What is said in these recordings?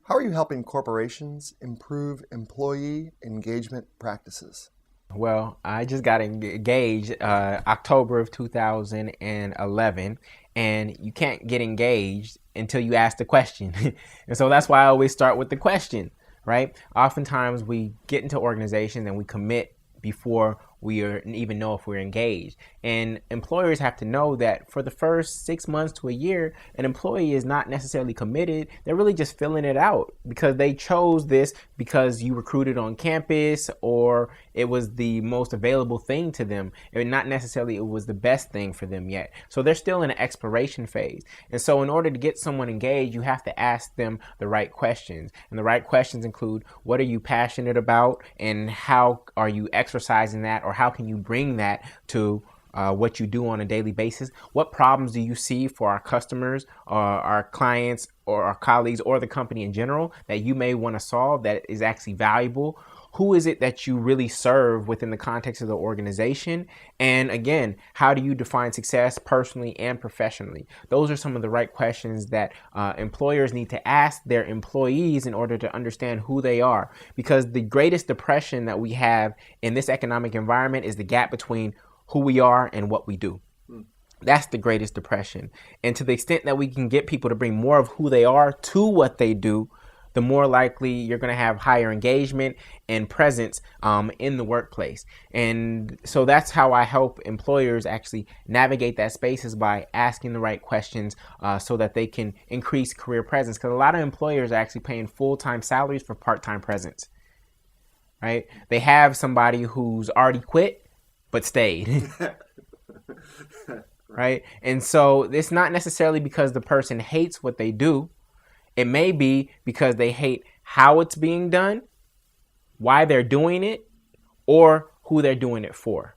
How are you helping corporations improve employee engagement practices? Well, I just got engaged October of 2011, and you can't get engaged until you ask the question. And so that's why I always start with the question, right? Oftentimes we get into organizations and we commit before even know if we're engaged. And employers have to know that for the first 6 months to a year, an employee is not necessarily committed. They're really just filling it out because they chose this because you recruited on campus or it was the most available thing to them. And not necessarily it was the best thing for them yet. So they're still in an exploration phase. And so in order to get someone engaged, you have to ask them the right questions. And the right questions include, what are you passionate about and how are you exercising that, or how can you bring that to what you do on a daily basis? What problems do you see for our customers, or our clients, or our colleagues, or the company in general that you may want to solve that is actually valuable? Who is it that you really serve within the context of the organization? And again, how do you define success personally and professionally? Those are some of the right questions that employers need to ask their employees in order to understand who they are. Because the greatest depression that we have in this economic environment is the gap between who we are and what we do. That's the greatest depression. And to the extent that we can get people to bring more of who they are to what they do, the more likely you're going to have higher engagement and presence in the workplace. And so that's how I help employers actually navigate that space, is by asking the right questions so that they can increase career presence. Because a lot of employers are actually paying full-time salaries for part-time presence, right? They have somebody who's already quit but stayed. Right? And so it's not necessarily because the person hates what they do. It may be because they hate how it's being done, why they're doing it, or who they're doing it for.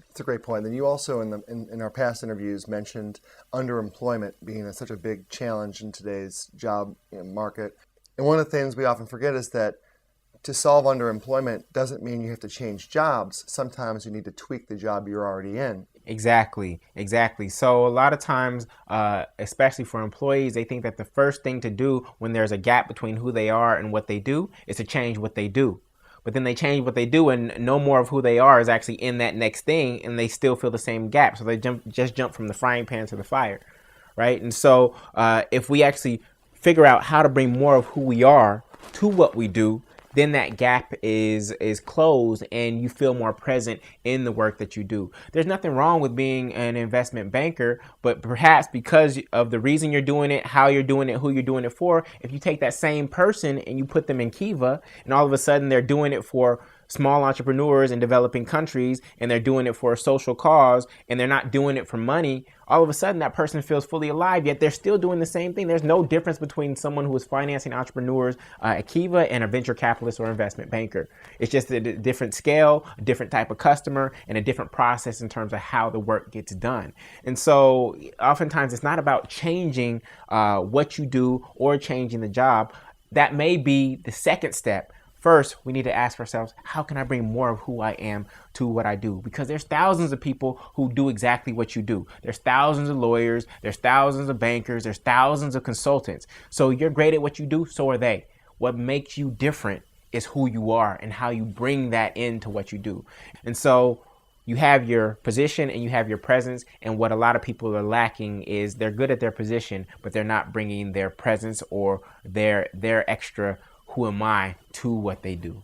That's a great point. And you also, in our past interviews, mentioned underemployment being such a big challenge in today's job market. And one of the things we often forget is that to solve underemployment doesn't mean you have to change jobs. Sometimes you need to tweak the job you're already in. Exactly. So a lot of times, especially for employees, they think that the first thing to do when there's a gap between who they are and what they do is to change what they do. But then they change what they do and no more of who they are is actually in that next thing, and they still feel the same gap. So they jump from the frying pan to the fire, right? And so if we actually figure out how to bring more of who we are to what we do, then that gap is closed and you feel more present in the work that you do. There's nothing wrong with being an investment banker, but perhaps because of the reason you're doing it, how you're doing it, who you're doing it for, if you take that same person and you put them in Kiva and all of a sudden they're doing it for small entrepreneurs in developing countries and they're doing it for a social cause and they're not doing it for money, all of a sudden that person feels fully alive, yet they're still doing the same thing. There's no difference between someone who is financing entrepreneurs at Kiva and a venture capitalist or investment banker. It's just a different scale, a different type of customer, and a different process in terms of how the work gets done. And so oftentimes it's not about changing what you do or changing the job. That may be the second step. First, we need to ask ourselves, how can I bring more of who I am to what I do? Because there's thousands of people who do exactly what you do. There's thousands of lawyers, there's thousands of bankers, there's thousands of consultants. So you're great at what you do, so are they. What makes you different is who you are and how you bring that into what you do. And so you have your position and you have your presence, and what a lot of people are lacking is they're good at their position, but they're not bringing their presence or their extra who am I to what they do.